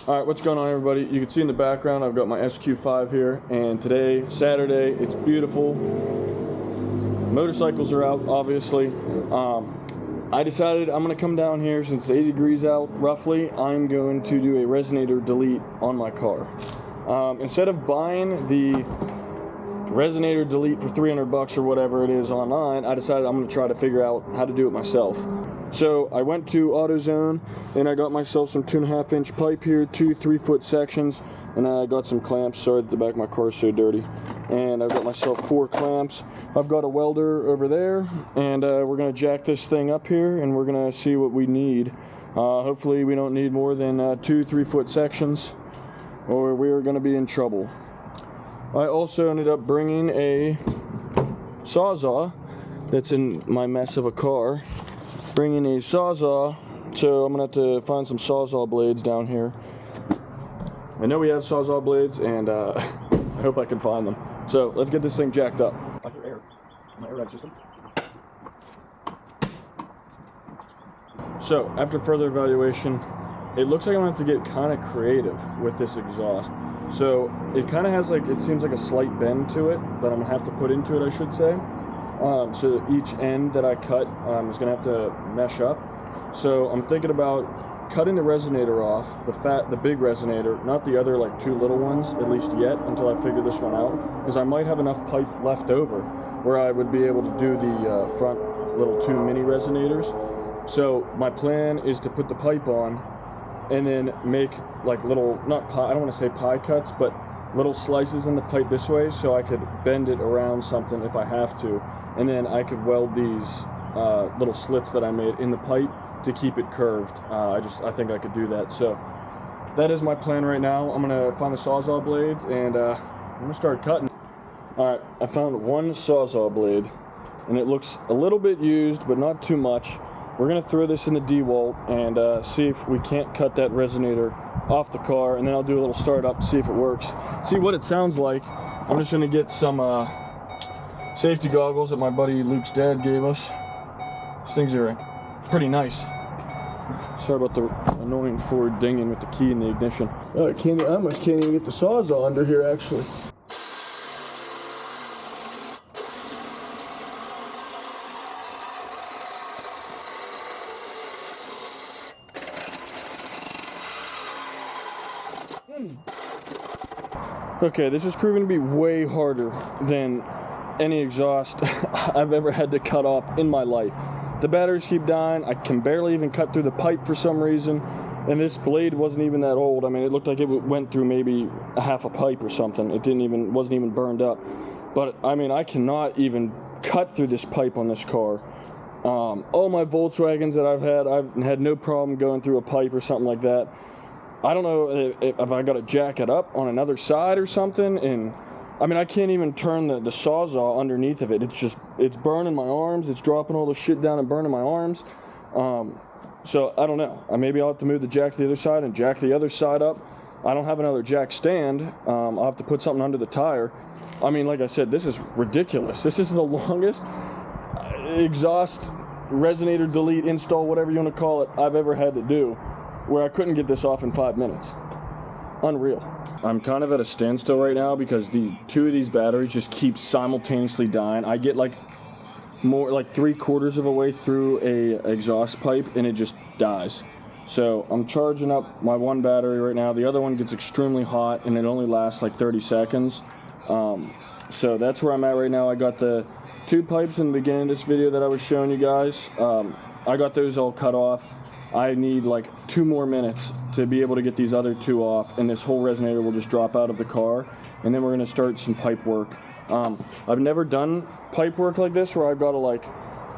Alright, what's going on, everybody? You can see in the background I've got my SQ5 here, and today, Saturday, it's beautiful. Motorcycles are out, obviously. I decided I'm going to come down here since it's 80 degrees out, roughly. I'm going to do a Resonator delete on my car. Instead of buying the Resonator delete for 300 bucks or whatever it is online, I decided I'm going to try to figure out how to do it myself. So I went to AutoZone and I got myself some 2.5 inch pipe here, 2 3-foot sections, and I got some clamps. Sorry that the back of my car is so dirty. And I've got myself 4 clamps. I've got a welder over there, and we're going to jack this thing up here and we're going to see what we need. Hopefully we don't need more than 2 3-foot sections, or we are going to be in trouble. I also ended up bringing a Sawzall that's in my mess of a car. Bringing a Sawzall, so I'm gonna have to find some Sawzall blades down here. I know we have Sawzall blades, and I hope I can find them. So let's get this thing jacked up. I hear air. My air ride system. So after further evaluation, it looks like I'm gonna have to get kind of creative with this exhaust. So it kind of has like, it seems like a slight bend to it that I'm gonna have to put into it, I should say. So each end that I cut is going to have to mesh up. So I'm thinking about cutting the resonator off, the big resonator, not the other like 2 little ones, at least yet, until I figure this one out. Because I might have enough pipe left over where I would be able to do the front little 2 mini resonators. So my plan is to put the pipe on and then make like little, not pie, I don't want to say pie cuts, but little slices in the pipe this way so I could bend it around something if I have to. And then I could weld these little slits that I made in the pipe to keep it curved. I think I could do that. So that is my plan right now. I'm gonna find the Sawzall blades and I'm gonna start cutting. All right, I found 1 Sawzall blade and it looks a little bit used, but not too much. We're gonna throw this in the DeWalt and see if we can't cut that resonator off the car, and then I'll do a little startup, see if it works, see what it sounds like. I'm just gonna get some safety goggles that my buddy Luke's dad gave us. These things are pretty nice. Sorry about the annoying Ford dinging with the key in the ignition. I almost can't even get the Sawzall under here, actually. Okay, this is proving to be way harder than any exhaust I've ever had to cut off in my life. The batteries keep dying. I can barely even cut through the pipe for some reason, and this blade wasn't even that old. I mean, it looked like it went through maybe a half a pipe or something. It wasn't even burned up. But I mean, I cannot even cut through this pipe on this car. All my Volkswagens that I've had no problem going through a pipe or something like that. I don't know if I got to jack it up on another side or something, and I mean, I can't even turn the Sawzall underneath of it. It's burning my arms. It's dropping all the shit down and burning my arms. So I don't know. Maybe I'll have to move the jack to the other side and jack the other side up. I don't have another jack stand. I'll have to put something under the tire. I mean, like I said, this is ridiculous. This is the longest exhaust resonator delete install, whatever you want to call it, I've ever had to do, where I couldn't get this off in 5 minutes. Unreal. I'm kind of at a standstill right now because 2 of these batteries just keep simultaneously dying. I get like 3/4 of a way through a exhaust pipe and it just dies. So I'm charging up my 1 battery right now. The other one gets extremely hot and it only lasts like 30 seconds. So that's where I'm at right now. I got the 2 pipes in the beginning of this video that I was showing you guys. I got those all cut off. I need like 2 more minutes to be able to get these other 2 off, and this whole resonator will just drop out of the car, and then we're going to start some pipe work. I've never done pipe work like this where I've got to like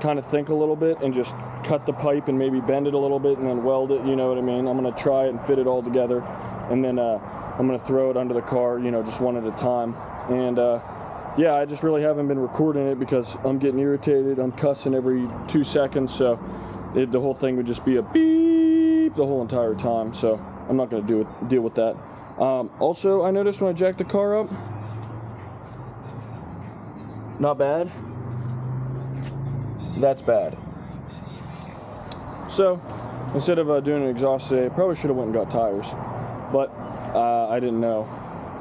kind of think a little bit and just cut the pipe and maybe bend it a little bit and then weld it, you know what I mean? I'm going to try it and fit it all together, and then I'm going to throw it under the car, you know, just one at a time. And yeah, I just really haven't been recording it because I'm getting irritated. I'm cussing every 2 seconds, so the whole thing would just be a beep the whole entire time, so I'm not going to deal with that. Also, I noticed when I jacked the car up, not bad, that's bad. So instead of doing an exhaust today, I probably should have went and got tires. but I didn't know.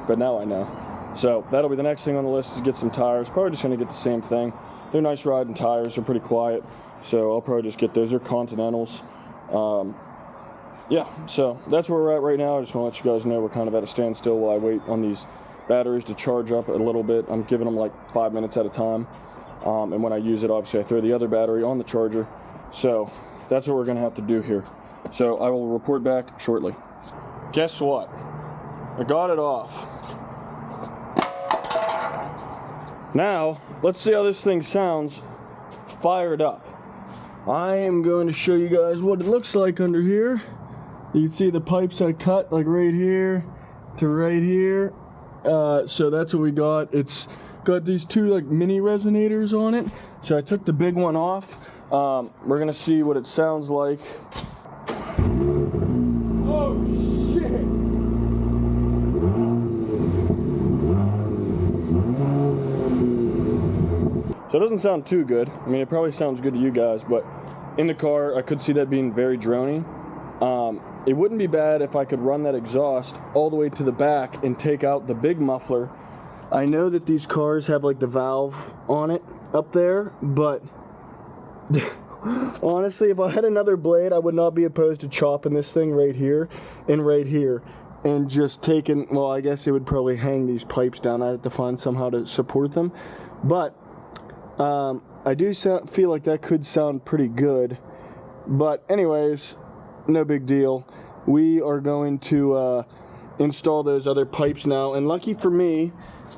But now I know. So that'll be the next thing on the list, is get some tires. Probably just going to get the same thing. They're nice riding tires. They're pretty quiet. So I'll probably just get those. They're Continentals. Yeah, so that's where we're at right now. I just want to let you guys know we're kind of at a standstill while I wait on these batteries to charge up a little bit. I'm giving them like 5 minutes at a time. And when I use it, obviously I throw the other battery on the charger. So that's what we're going to have to do here. So I will report back shortly. Guess what? I got it off. Now, let's see how this thing sounds fired up. I am going to show you guys what it looks like under here. You can see the pipes I cut, like right here to right here. So that's what we got. It's got these two like mini resonators on it. So I took the big one off. We're gonna see what it sounds like. Oh shit! So it doesn't sound too good. I mean, it probably sounds good to you guys, but in the car, I could see that being very drony. It wouldn't be bad if I could run that exhaust all the way to the back and take out the big muffler. I know that these cars have like the valve on it up there, but honestly, if I had another blade, I would not be opposed to chopping this thing right here and just taking, well, I guess it would probably hang these pipes down. I'd have to find somehow to support them, but I do feel like that could sound pretty good. But anyways, no big deal. We are going to install those other pipes now, and lucky for me,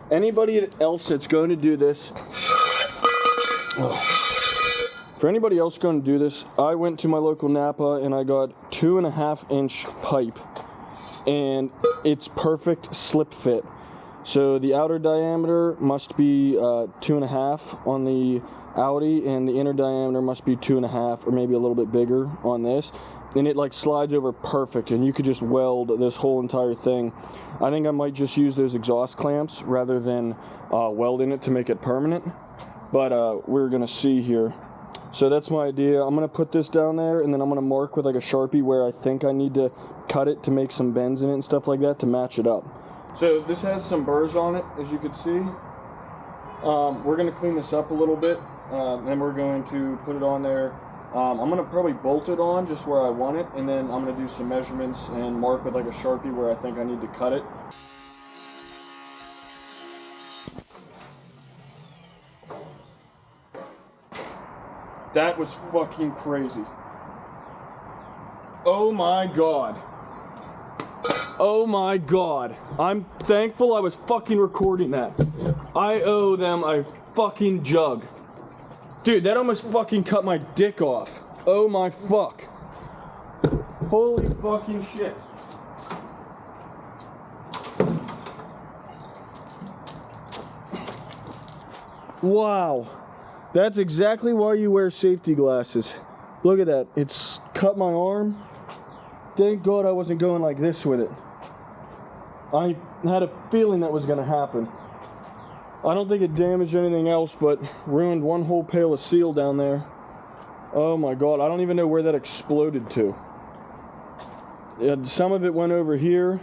anybody else that's going to do this, for anybody else going to do this, I went to my local Napa and I got 2.5-inch pipe, and it's perfect slip fit. So the outer diameter must be 2.5 on the Audi, and the inner diameter must be 2.5 or maybe a little bit bigger on this. And it like slides over perfect, and you could just weld this whole entire thing. I think I might just use those exhaust clamps rather than welding it to make it permanent. But we're gonna see here. So that's my idea. I'm gonna put this down there, and then I'm gonna mark with like a Sharpie where I think I need to cut it to make some bends in it and stuff like that to match it up. So this has some burrs on it, as you can see. We're gonna clean this up a little bit, then we're going to put it on there. I'm going to probably bolt it on just where I want it, and then I'm going to do some measurements and mark with like a Sharpie where I think I need to cut it. That was fucking crazy. Oh my god. Oh my god. I'm thankful I was fucking recording that. I owe them a fucking jug. Dude, that almost fucking cut my dick off. Oh my fuck. Holy fucking shit. Wow. That's exactly why you wear safety glasses. Look at that. It's cut my arm. Thank God I wasn't going like this with it. I had a feeling that was going to happen. I don't think it damaged anything else, but ruined one whole pail of seal down there. Oh my god, I don't even know where that exploded to. Some of it went over here.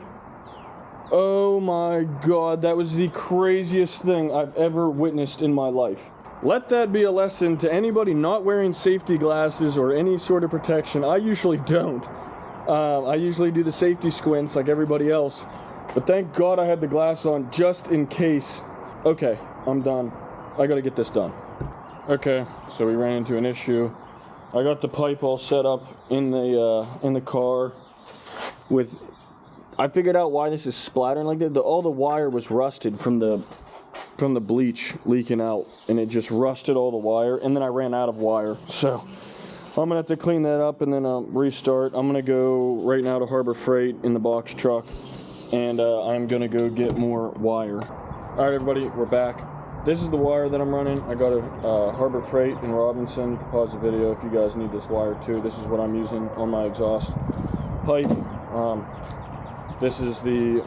Oh my god, that was the craziest thing I've ever witnessed in my life. Let that be a lesson to anybody not wearing safety glasses or any sort of protection. I usually don't. I usually do the safety squints like everybody else. But thank God I had the glass on just in case. Okay, I'm done. I gotta get this done. Okay, so we ran into an issue. I got the pipe all set up in the car with. I figured out why this is splattering like that. All the wire was rusted from the bleach leaking out, and it just rusted all the wire. And then I ran out of wire, so I'm gonna have to clean that up and then restart. I'm gonna go right now to Harbor Freight in the box truck, and I'm gonna go get more wire. Alright everybody, we're back. This is the wire that I'm running. I got a Harbor Freight in Robinson. You can pause the video if you guys need this wire too. This is what I'm using on my exhaust pipe. This is the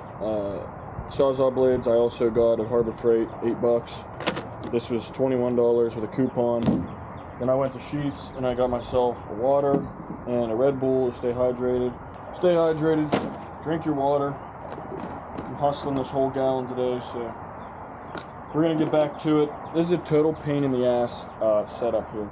Sawzall blades I also got at Harbor Freight, $8. This was $21 with a coupon. Then I went to Sheetz and I got myself a water and a Red Bull to stay hydrated. Stay hydrated. drink your water. I'm hustling this whole gallon today, so we're gonna get back to it. This is a total pain in the ass setup here.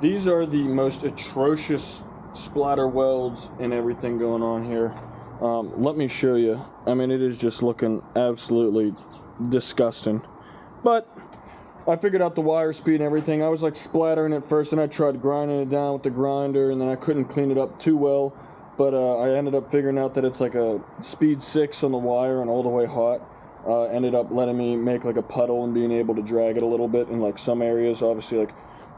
These are the most atrocious splatter welds and everything going on here. Let me show you. I mean, it is just looking absolutely disgusting. But I figured out the wire speed and everything. I was like splattering it first, and I tried grinding it down with the grinder, and then I couldn't clean it up too well. But I ended up figuring out that it's like a speed 6 on the wire and all the way hot. Ended up letting me make like a puddle and being able to drag it a little bit in like some areas. Obviously, like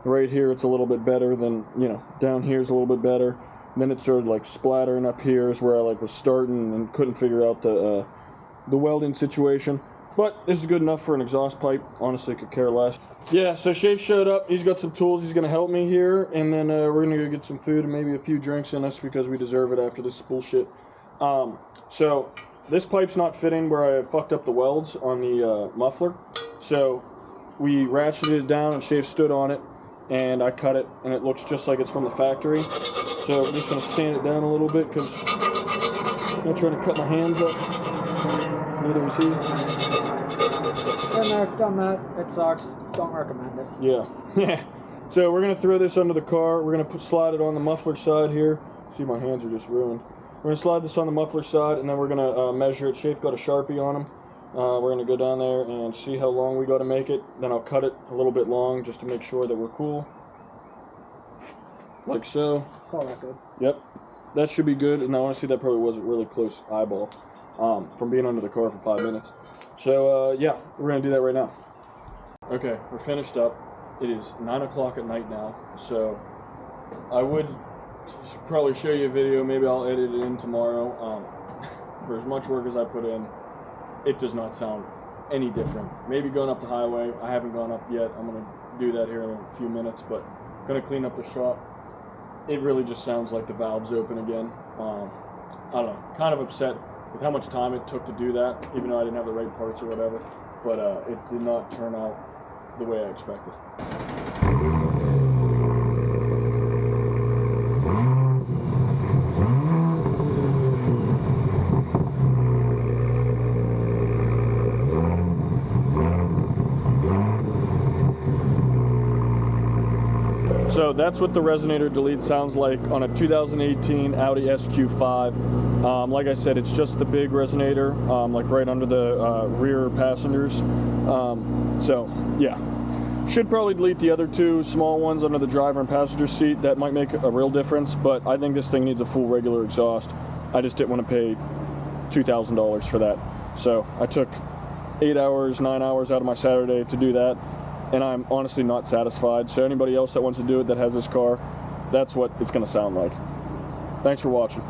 right here it's a little bit better than, you know, down here is a little bit better. And then it started like splattering up here is where I like was starting and couldn't figure out the welding situation. But this is good enough for an exhaust pipe. Honestly, could care less. Yeah, so Shafe showed up. He's got some tools. He's going to help me here. And then we're going to go get some food and maybe a few drinks in us because we deserve it after this bullshit. So this pipe's not fitting where I fucked up the welds on the muffler. So we ratcheted it down and Shafe stood on it. And I cut it, and it looks just like it's from the factory. So I'm just going to sand it down a little bit because I'm not trying to cut my hands up. Neither was he. Done that. It sucks. Don't recommend it. Yeah. So we're going to throw this under the car. We're going to slide it on the muffler side here. See, my hands are just ruined. We're going to slide this on the muffler side, and then we're going to measure it. Shafe got a Sharpie on him. We're going to go down there and see how long we got to make it. Then I'll cut it a little bit long just to make sure that we're cool. Like so. Oh, that's good. Yep. That should be good. And honestly, that probably wasn't really close eyeball from being under the car for 5 minutes. So, yeah, we're going to do that right now. Okay, we're finished up. It is 9 o'clock at night now. So, I would probably show you a video. Maybe I'll edit it in tomorrow. For as much work as I put in, it does not sound any different. Maybe going up the highway. I haven't gone up yet. I'm going to do that here in a few minutes, but I'm going to clean up the shop. It really just sounds like the valve's open again. I don't know. Kind of upset with how much time it took to do that, even though I didn't have the right parts or whatever. But it did not turn out the way I expected. So that's what the Resonator delete sounds like on a 2018 Audi SQ5. Like I said, it's just the big Resonator, like right under the rear passengers. So yeah, should probably delete the other two small ones under the driver and passenger seat. That might make a real difference, but I think this thing needs a full regular exhaust. I just didn't want to pay $2,000 for that. So I took 8 hours, 9 hours out of my Saturday to do that. And I'm honestly not satisfied. So anybody else that wants to do it that has this car, that's what it's going to sound like. Thanks for watching.